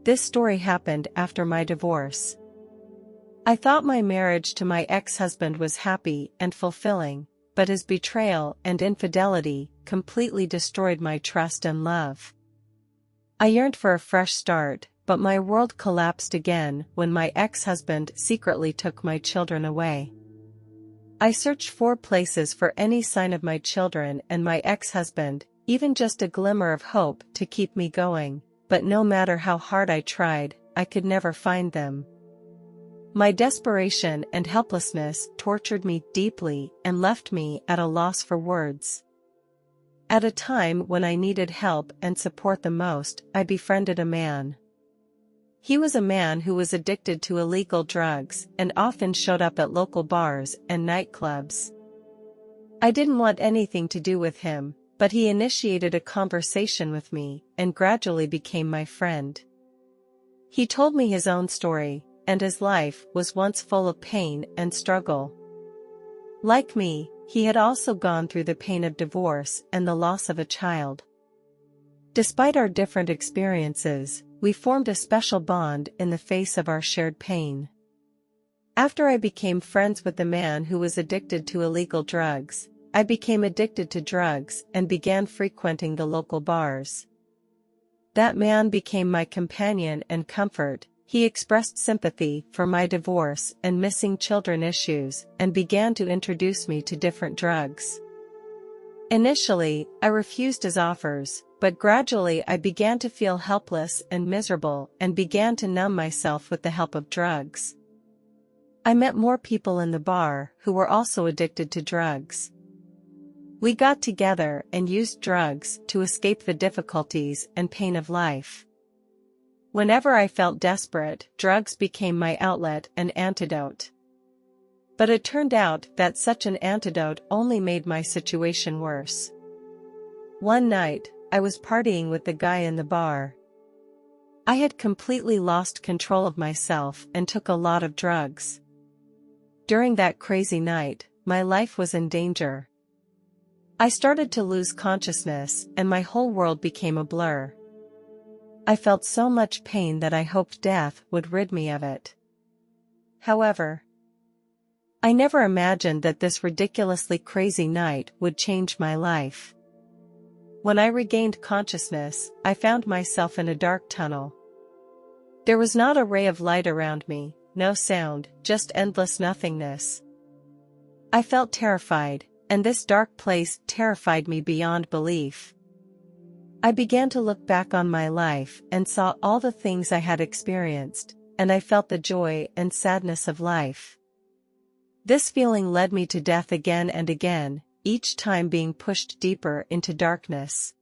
This story happened after my divorce. I thought my marriage to my ex-husband was happy and fulfilling, but his betrayal and infidelity completely destroyed my trust and love. I yearned for a fresh start, but my world collapsed again when my ex-husband secretly took my children away. I searched 4 places for any sign of my children and my ex-husband, even just a glimmer of hope to keep me going, but no matter how hard I tried, I could never find them. My desperation and helplessness tortured me deeply and left me at a loss for words. At a time when I needed help and support the most, I befriended a man. He was a man who was addicted to illegal drugs and often showed up at local bars and nightclubs. I didn't want anything to do with him, but he initiated a conversation with me and gradually became my friend. He told me his own story, and his life was once full of pain and struggle. Like me, he had also gone through the pain of divorce and the loss of a child. Despite our different experiences, we formed a special bond in the face of our shared pain. After I became friends with the man who was addicted to illegal drugs, I became addicted to drugs and began frequenting the local bars. That man became my companion and comfort. He expressed sympathy for my divorce and missing children issues and began to introduce me to different drugs. Initially, I refused his offers, but gradually I began to feel helpless and miserable and began to numb myself with the help of drugs. I met more people in the bar who were also addicted to drugs. We got together and used drugs to escape the difficulties and pain of life. Whenever I felt desperate, drugs became my outlet and antidote. But it turned out that such an antidote only made my situation worse. One night, I was partying with the guy in the bar. I had completely lost control of myself and took a lot of drugs. During that crazy night, my life was in danger. I started to lose consciousness and my whole world became a blur. I felt so much pain that I hoped death would rid me of it. However, I never imagined that this ridiculously crazy night would change my life. When I regained consciousness, I found myself in a dark tunnel. There was not a ray of light around me, no sound, just endless nothingness. I felt terrified, and this dark place terrified me beyond belief. I began to look back on my life and saw all the things I had experienced, and I felt the joy and sadness of life. This feeling led me to death again and again, each time being pushed deeper into darkness.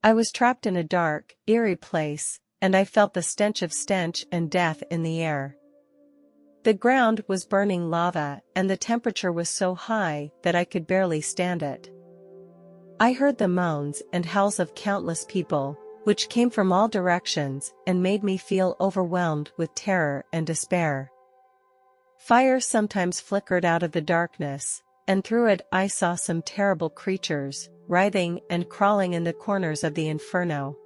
I was trapped in a dark, eerie place, and I felt the stench and death in the air. The ground was burning lava, and the temperature was so high that I could barely stand it. I heard the moans and howls of countless people, which came from all directions and made me feel overwhelmed with terror and despair. Fire sometimes flickered out of the darkness, and through it I saw some terrible creatures, writhing and crawling in the corners of the inferno.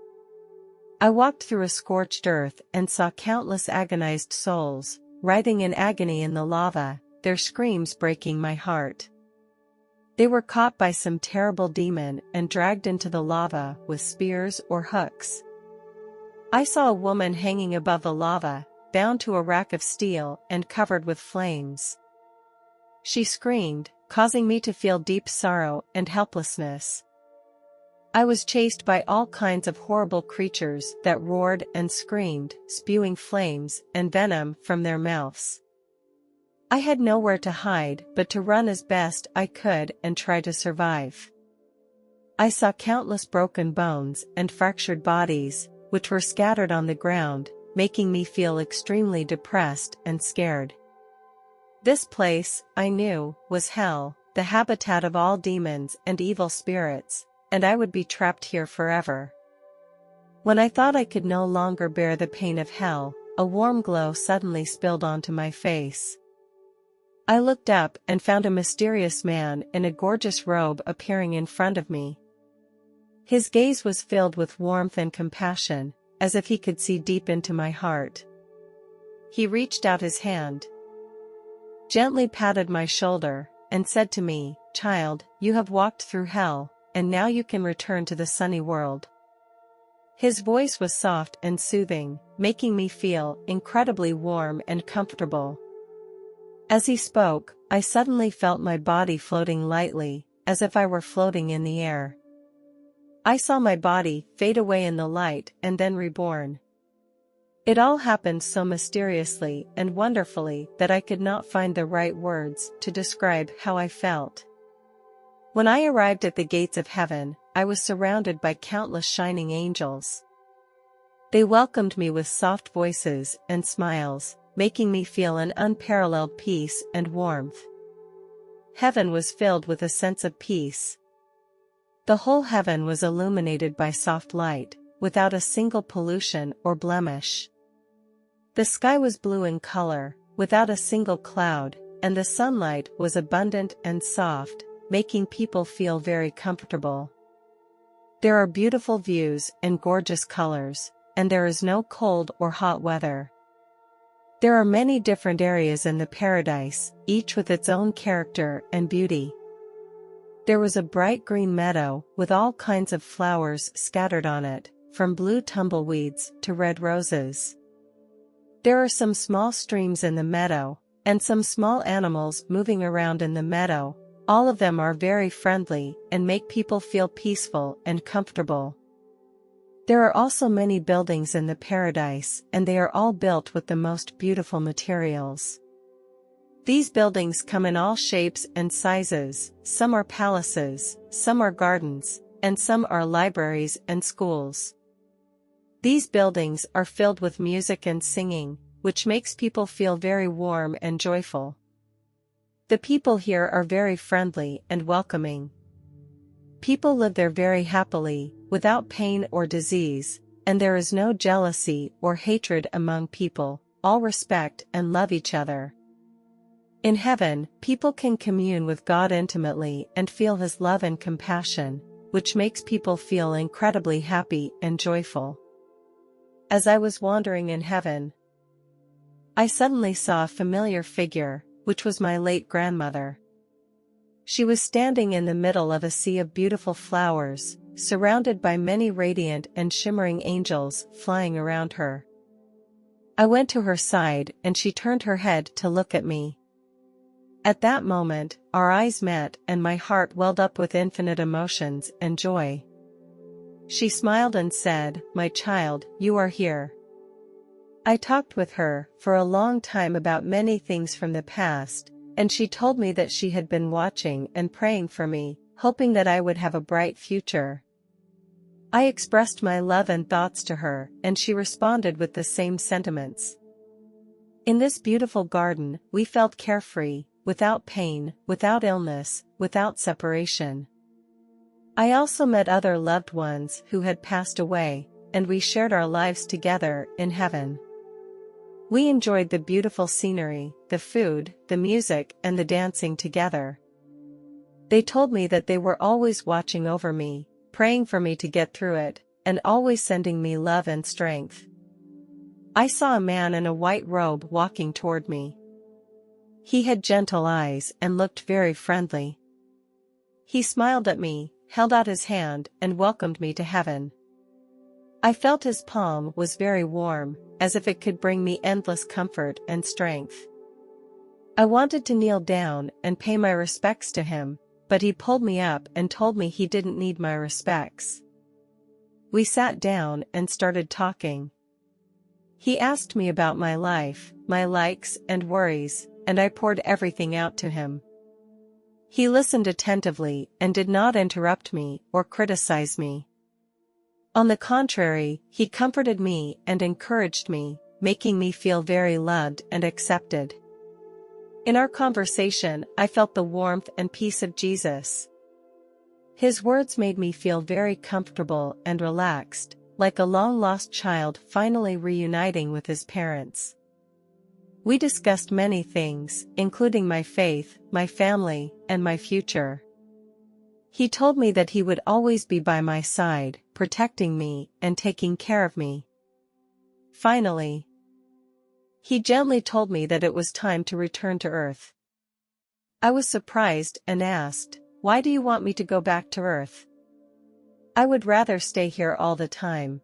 I walked through a scorched earth and saw countless agonized souls, writhing in agony in the lava, their screams breaking my heart. They were caught by some terrible demon and dragged into the lava with spears or hooks. I saw a woman hanging above the lava, bound to a rack of steel and covered with flames. She screamed, causing me to feel deep sorrow and helplessness. I was chased by all kinds of horrible creatures that roared and screamed, spewing flames and venom from their mouths. I had nowhere to hide but to run as best I could and try to survive. I saw countless broken bones and fractured bodies, which were scattered on the ground, making me feel extremely depressed and scared. This place, I knew, was hell, the habitat of all demons and evil spirits, and I would be trapped here forever. When I thought I could no longer bear the pain of hell, a warm glow suddenly spilled onto my face. I looked up and found a mysterious man in a gorgeous robe appearing in front of me. His gaze was filled with warmth and compassion, as if he could see deep into my heart. He reached out his hand, gently patted my shoulder, and said to me, "Child, you have walked through hell, and now you can return to the sunny world." His voice was soft and soothing, making me feel incredibly warm and comfortable. As he spoke, I suddenly felt my body floating lightly, as if I were floating in the air. I saw my body fade away in the light and then reborn. It all happened so mysteriously and wonderfully that I could not find the right words to describe how I felt. When I arrived at the gates of heaven, I was surrounded by countless shining angels. They welcomed me with soft voices and smiles, making me feel an unparalleled peace and warmth. Heaven was filled with a sense of peace. The whole heaven was illuminated by soft light, without a single pollution or blemish. The sky was blue in color, without a single cloud, and the sunlight was abundant and soft, making people feel very comfortable. There are beautiful views and gorgeous colors, and there is no cold or hot weather. There are many different areas in the paradise, each with its own character and beauty. There was a bright green meadow with all kinds of flowers scattered on it, from blue tumbleweeds to red roses. There are some small streams in the meadow, and some small animals moving around in the meadow. All of them are very friendly and make people feel peaceful and comfortable. There are also many buildings in the paradise, and they are all built with the most beautiful materials. These buildings come in all shapes and sizes, some are palaces, some are gardens, and some are libraries and schools. These buildings are filled with music and singing, which makes people feel very warm and joyful. The people here are very friendly and welcoming. People live there very happily, without pain or disease, and there is no jealousy or hatred among people. All respect and love each other. In heaven, people can commune with God intimately and feel His love and compassion, which makes people feel incredibly happy and joyful. As I was wandering in heaven, I suddenly saw a familiar figure, which was my late grandmother. She was standing in the middle of a sea of beautiful flowers, surrounded by many radiant and shimmering angels flying around her. I went to her side and she turned her head to look at me. At that moment, our eyes met and my heart welled up with infinite emotions and joy. She smiled and said, "My child, you are here." I talked with her for a long time about many things from the past, and she told me that she had been watching and praying for me, hoping that I would have a bright future. I expressed my love and thoughts to her, and she responded with the same sentiments. In this beautiful garden, we felt carefree, without pain, without illness, without separation. I also met other loved ones who had passed away, and we shared our lives together in heaven. We enjoyed the beautiful scenery, the food, the music, and the dancing together. They told me that they were always watching over me, praying for me to get through it, and always sending me love and strength. I saw a man in a white robe walking toward me. He had gentle eyes and looked very friendly. He smiled at me, held out his hand, and welcomed me to heaven. I felt his palm was very warm, as if it could bring me endless comfort and strength. I wanted to kneel down and pay my respects to him, but he pulled me up and told me he didn't need my respects. We sat down and started talking. He asked me about my life, my likes and worries, and I poured everything out to him. He listened attentively and did not interrupt me or criticize me. On the contrary, he comforted me and encouraged me, making me feel very loved and accepted. In our conversation, I felt the warmth and peace of Jesus. His words made me feel very comfortable and relaxed, like a long-lost child finally reuniting with his parents. We discussed many things, including my faith, my family, and my future. He told me that he would always be by my side, protecting me and taking care of me. Finally, he gently told me that it was time to return to Earth. I was surprised and asked, "Why do you want me to go back to Earth? I would rather stay here all the time."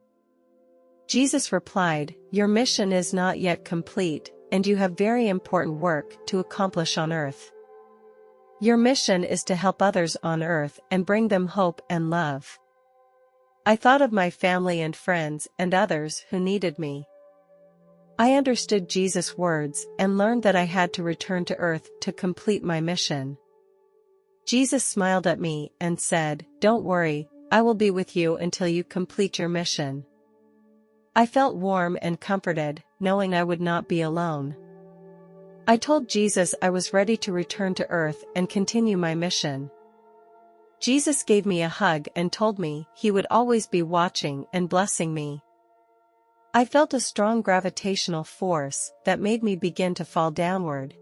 Jesus replied, "Your mission is not yet complete, and you have very important work to accomplish on Earth. Your mission is to help others on Earth and bring them hope and love." I thought of my family and friends and others who needed me. I understood Jesus' words and learned that I had to return to Earth to complete my mission. Jesus smiled at me and said, "Don't worry, I will be with you until you complete your mission." I felt warm and comforted, knowing I would not be alone. I told Jesus I was ready to return to Earth and continue my mission. Jesus gave me a hug and told me he would always be watching and blessing me. I felt a strong gravitational force that made me begin to fall downward.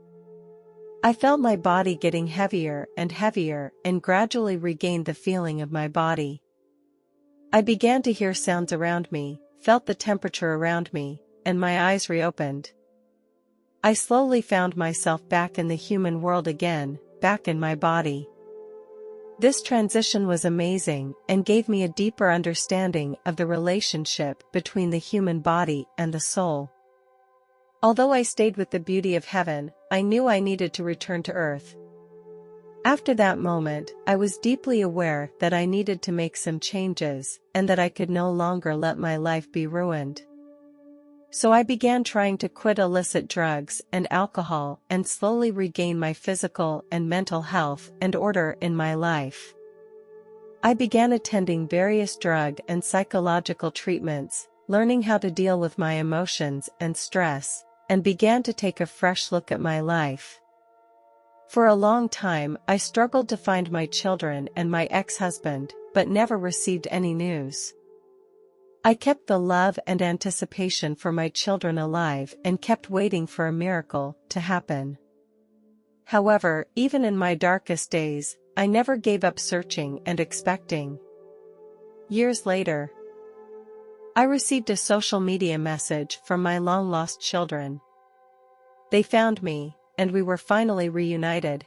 I felt my body getting heavier and gradually regained the feeling of my body. I began to hear sounds around me, felt the temperature around me, and my eyes reopened. I slowly found myself back in the human world again, back in my body. This transition was amazing and gave me a deeper understanding of the relationship between the human body and the soul. Although I stayed with the beauty of heaven, I knew I needed to return to Earth. After that moment, I was deeply aware that I needed to make some changes, and that I could no longer let my life be ruined. So I began trying to quit illicit drugs and alcohol and slowly regain my physical and mental health and order in my life. I began attending various drug and psychological treatments, learning how to deal with my emotions and stress, and began to take a fresh look at my life. For a long time, I struggled to find my children and my ex-husband, but never received any news. I kept the love and anticipation for my children alive and kept waiting for a miracle to happen. However, even in my darkest days, I never gave up searching and expecting. Years later, I received a social media message from my long-lost children. They found me, and we were finally reunited.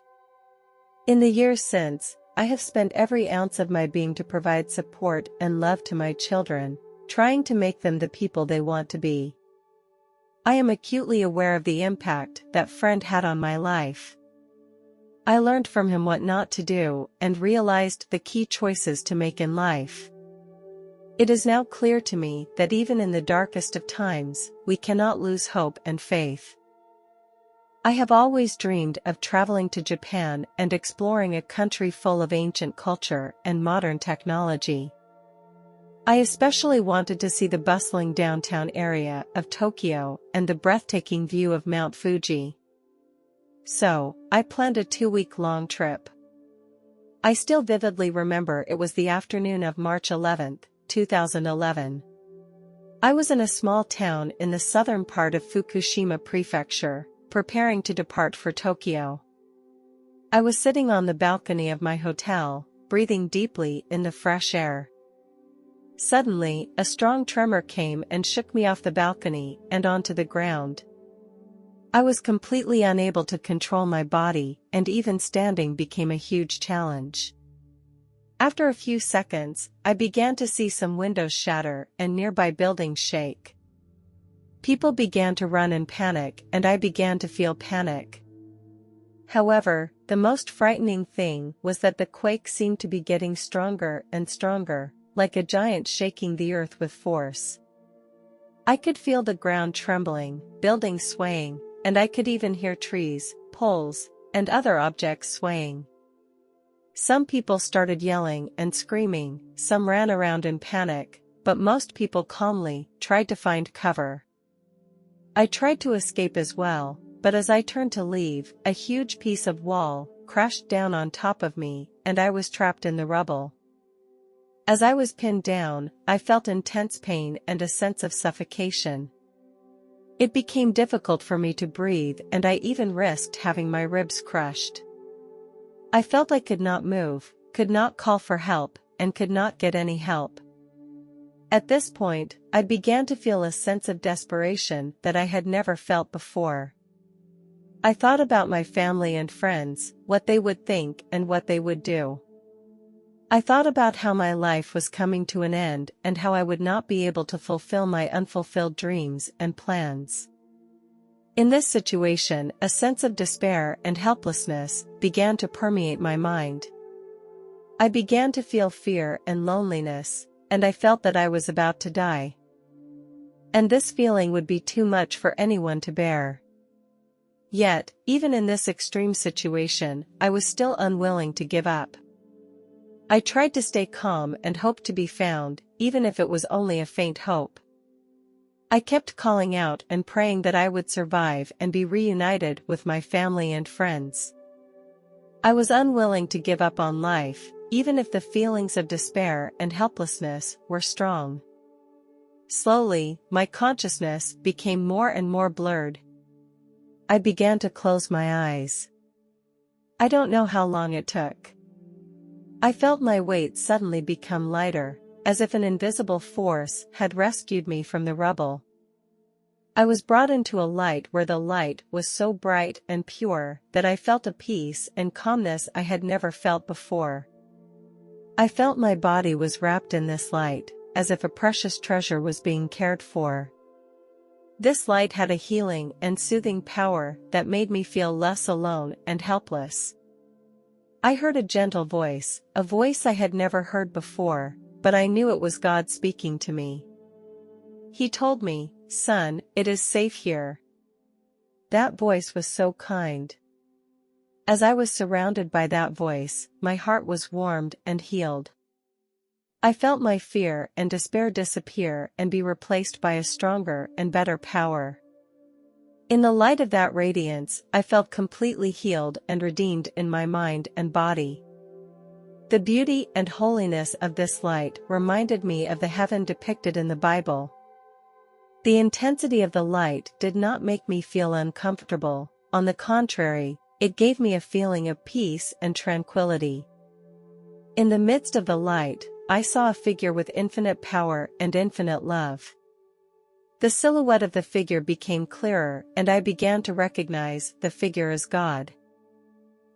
In the years since, I have spent every ounce of my being to provide support and love to my children, trying to make them the people they want to be. I am acutely aware of the impact that friend had on my life. I learned from him what not to do and realized the key choices to make in life. It is now clear to me that even in the darkest of times, we cannot lose hope and faith. I have always dreamed of traveling to Japan and exploring a country full of ancient culture and modern technology. I especially wanted to see the bustling downtown area of Tokyo and the breathtaking view of Mount Fuji. So, I planned a 2-week-long trip. I still vividly remember it was the afternoon of March 11, 2011. I was in a small town in the southern part of Fukushima Prefecture, preparing to depart for Tokyo. I was sitting on the balcony of my hotel, breathing deeply in the fresh air. Suddenly, a strong tremor came and shook me off the balcony and onto the ground. I was completely unable to control my body, and even standing became a huge challenge. After a few seconds, I began to see some windows shatter and nearby buildings shake. People began to run in panic, and I began to feel panic. However, the most frightening thing was that the quake seemed to be getting stronger and stronger, like a giant shaking the earth with force. I could feel the ground trembling, buildings swaying, and I could even hear trees, poles, and other objects swaying. Some people started yelling and screaming, some ran around in panic, but most people calmly tried to find cover. I tried to escape as well, but as I turned to leave, a huge piece of wall crashed down on top of me, and I was trapped in the rubble. As I was pinned down, I felt intense pain and a sense of suffocation. It became difficult for me to breathe, and I even risked having my ribs crushed. I felt I could not move, could not call for help, and could not get any help. At this point, I began to feel a sense of desperation that I had never felt before. I thought about my family and friends, what they would think and what they would do. I thought about how my life was coming to an end and how I would not be able to fulfill my unfulfilled dreams and plans. In this situation, a sense of despair and helplessness began to permeate my mind. I began to feel fear and loneliness, and I felt that I was about to die. And this feeling would be too much for anyone to bear. Yet, even in this extreme situation, I was still unwilling to give up. I tried to stay calm and hope to be found, even if it was only a faint hope. I kept calling out and praying that I would survive and be reunited with my family and friends. I was unwilling to give up on life, even if the feelings of despair and helplessness were strong. Slowly, my consciousness became more and more blurred. I began to close my eyes. I don't know how long it took. I felt my weight suddenly become lighter, as if an invisible force had rescued me from the rubble. I was brought into a light where the light was so bright and pure that I felt a peace and calmness I had never felt before. I felt my body was wrapped in this light, as if a precious treasure was being cared for. This light had a healing and soothing power that made me feel less alone and helpless. I heard a gentle voice, a voice I had never heard before, but I knew it was God speaking to me. He told me, "Son, it is safe here." That voice was so kind. As I was surrounded by that voice, my heart was warmed and healed. I felt my fear and despair disappear and be replaced by a stronger and better power. In the light of that radiance, I felt completely healed and redeemed in my mind and body. The beauty and holiness of this light reminded me of the heaven depicted in the Bible. The intensity of the light did not make me feel uncomfortable, on the contrary, it gave me a feeling of peace and tranquility. In the midst of the light, I saw a figure with infinite power and infinite love. The silhouette of the figure became clearer and I began to recognize the figure as God.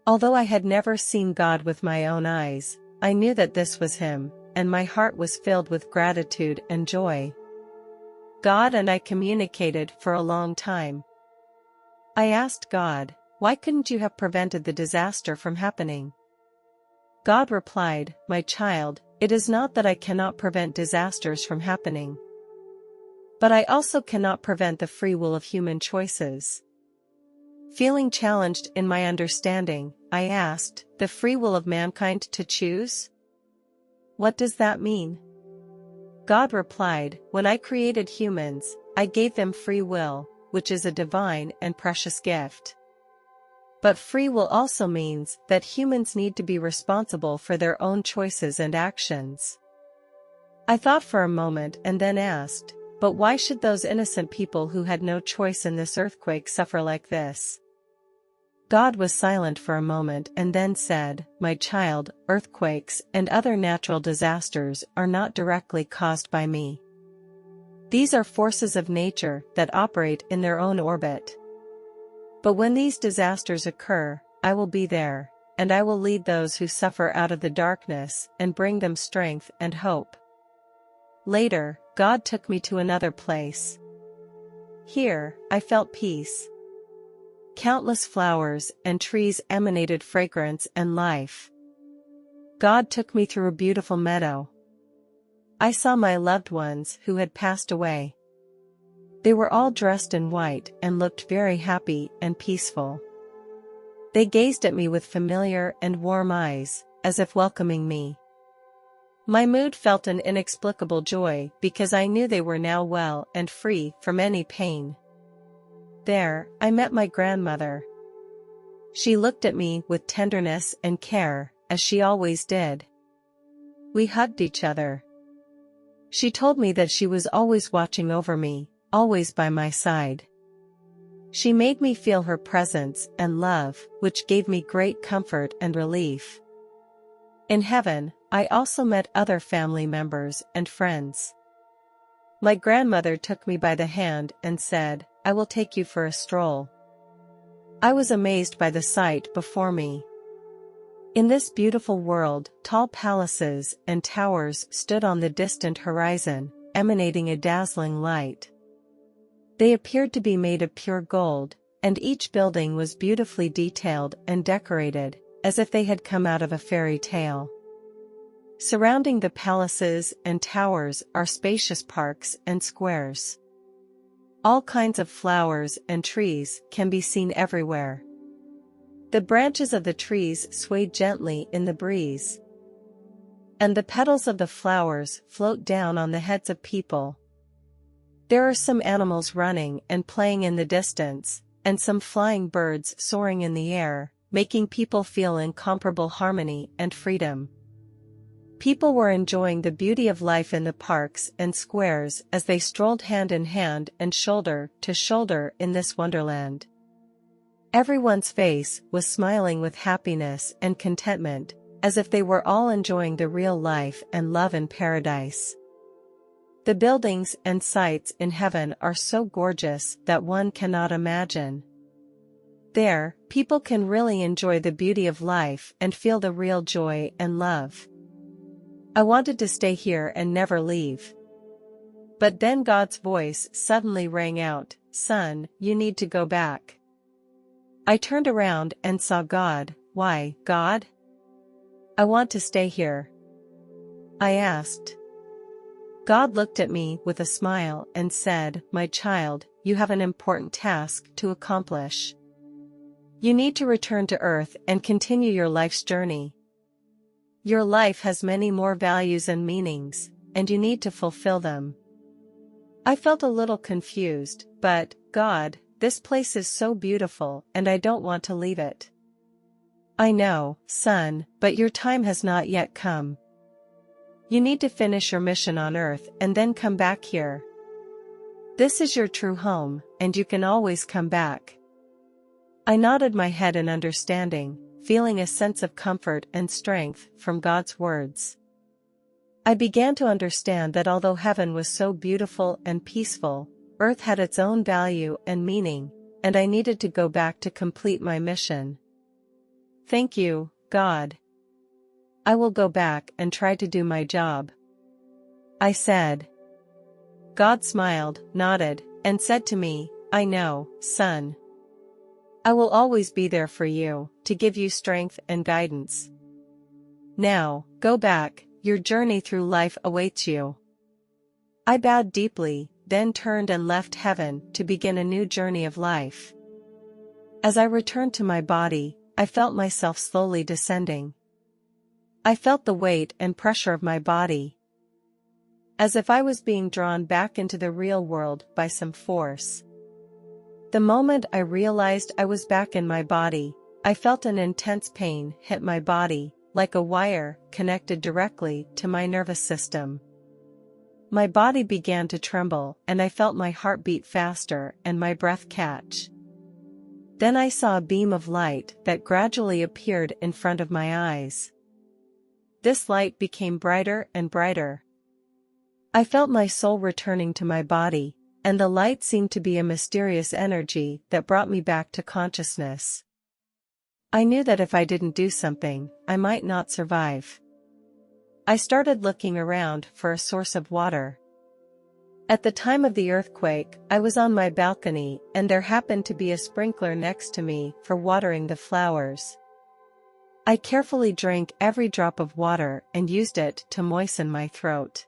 Although I had never seen God with my own eyes, I knew that this was Him, and my heart was filled with gratitude and joy. God and I communicated for a long time. I asked God, "Why couldn't you have prevented the disaster from happening?" God replied, "My child, it is not that I cannot prevent disasters from happening. But I also cannot prevent the free will of human choices." Feeling challenged in my understanding, I asked, "The free will of mankind to choose? What does that mean?" God replied, "When I created humans, I gave them free will, which is a divine and precious gift. But free will also means that humans need to be responsible for their own choices and actions." I thought for a moment and then asked, "But why should those innocent people who had no choice in this earthquake suffer like this?" God was silent for a moment and then said, "My child, earthquakes and other natural disasters are not directly caused by me. These are forces of nature that operate in their own orbit. But when these disasters occur, I will be there, and I will lead those who suffer out of the darkness and bring them strength and hope." Later, God took me to another place. Here, I felt peace. Countless flowers and trees emanated fragrance and life. God took me through a beautiful meadow. I saw my loved ones who had passed away. They were all dressed in white and looked very happy and peaceful. They gazed at me with familiar and warm eyes, as if welcoming me. My mood felt an inexplicable joy because I knew they were now well and free from any pain. There, I met my grandmother. She looked at me with tenderness and care, as she always did. We hugged each other. She told me that she was always watching over me, always by my side. She made me feel her presence and love, which gave me great comfort and relief. In heaven, I also met other family members and friends. My grandmother took me by the hand and said, "I will take you for a stroll." I was amazed by the sight before me. In this beautiful world, tall palaces and towers stood on the distant horizon, emanating a dazzling light. They appeared to be made of pure gold, and each building was beautifully detailed and decorated, as if they had come out of a fairy tale. Surrounding the palaces and towers are spacious parks and squares. All kinds of flowers and trees can be seen everywhere. The branches of the trees sway gently in the breeze, and the petals of the flowers float down on the heads of people. There are some animals running and playing in the distance, and some flying birds soaring in the air, making people feel incomparable harmony and freedom. People were enjoying the beauty of life in the parks and squares as they strolled hand in hand and shoulder to shoulder in this wonderland. Everyone's face was smiling with happiness and contentment, as if they were all enjoying the real life and love in paradise. The buildings and sights in heaven are so gorgeous that one cannot imagine. There, people can really enjoy the beauty of life and feel the real joy and love. I wanted to stay here and never leave. But then God's voice suddenly rang out, "Son, you need to go back." I turned around and saw God. "Why, God? I want to stay here," I asked. God looked at me with a smile and said, "My child, you have an important task to accomplish. You need to return to Earth and continue your life's journey. Your life has many more values and meanings, and you need to fulfill them." I felt a little confused, but, "God, this place is so beautiful and I don't want to leave it." "I know, son, but your time has not yet come. You need to finish your mission on Earth and then come back here. This is your true home, and you can always come back." I nodded my head in understanding, feeling a sense of comfort and strength from God's words. I began to understand that although heaven was so beautiful and peaceful, Earth had its own value and meaning, and I needed to go back to complete my mission. "Thank you, God. I will go back and try to do my job," I said. God smiled, nodded, and said to me, "I know, son. I will always be there for you, to give you strength and guidance. Now, go back, your journey through life awaits you." I bowed deeply, then turned and left heaven to begin a new journey of life. As I returned to my body, I felt myself slowly descending. I felt the weight and pressure of my body, as if I was being drawn back into the real world by some force. The moment I realized I was back in my body, I felt an intense pain hit my body, like a wire connected directly to my nervous system. My body began to tremble and I felt my heart beat faster and my breath catch. Then I saw a beam of light that gradually appeared in front of my eyes. This light became brighter and brighter. I felt my soul returning to my body, and the light seemed to be a mysterious energy that brought me back to consciousness. I knew that if I didn't do something, I might not survive. I started looking around for a source of water. At the time of the earthquake, I was on my balcony and there happened to be a sprinkler next to me for watering the flowers. I carefully drank every drop of water and used it to moisten my throat.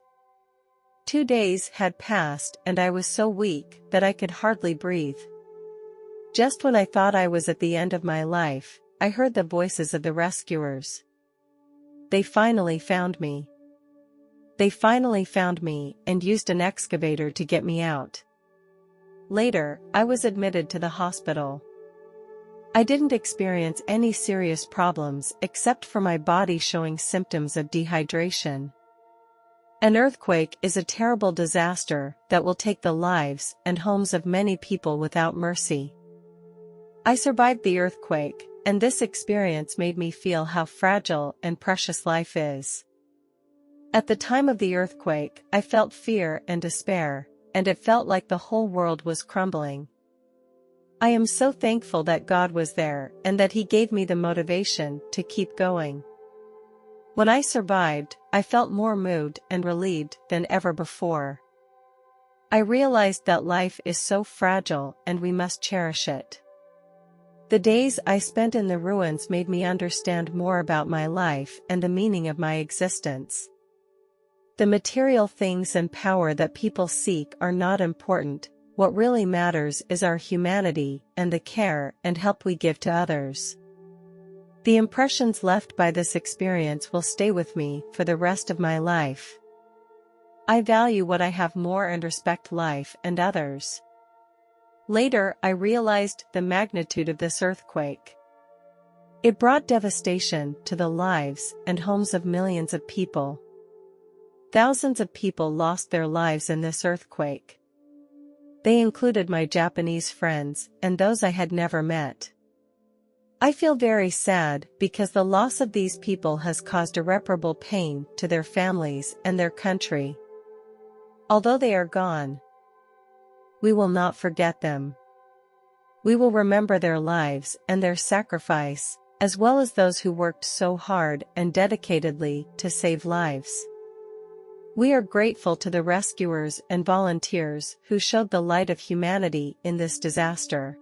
2 days had passed and I was so weak that I could hardly breathe. Just when I thought I was at the end of my life, I heard the voices of the rescuers. They finally found me. They finally found me and used an excavator to get me out. Later, I was admitted to the hospital. I didn't experience any serious problems except for my body showing symptoms of dehydration. An earthquake is a terrible disaster that will take the lives and homes of many people without mercy. I survived the earthquake, and this experience made me feel how fragile and precious life is. At the time of the earthquake, I felt fear and despair, and it felt like the whole world was crumbling. I am so thankful that God was there and that He gave me the motivation to keep going. When I survived, I felt more moved and relieved than ever before. I realized that life is so fragile and we must cherish it. The days I spent in the ruins made me understand more about my life and the meaning of my existence. The material things and power that people seek are not important. What really matters is our humanity and the care and help we give to others. The impressions left by this experience will stay with me for the rest of my life. I value what I have more and respect life and others. Later, I realized the magnitude of this earthquake. It brought devastation to the lives and homes of millions of people. Thousands of people lost their lives in this earthquake. They included my Japanese friends and those I had never met. I feel very sad because the loss of these people has caused irreparable pain to their families and their country. Although they are gone, we will not forget them. We will remember their lives and their sacrifice, as well as those who worked so hard and dedicatedly to save lives. We are grateful to the rescuers and volunteers who showed the light of humanity in this disaster.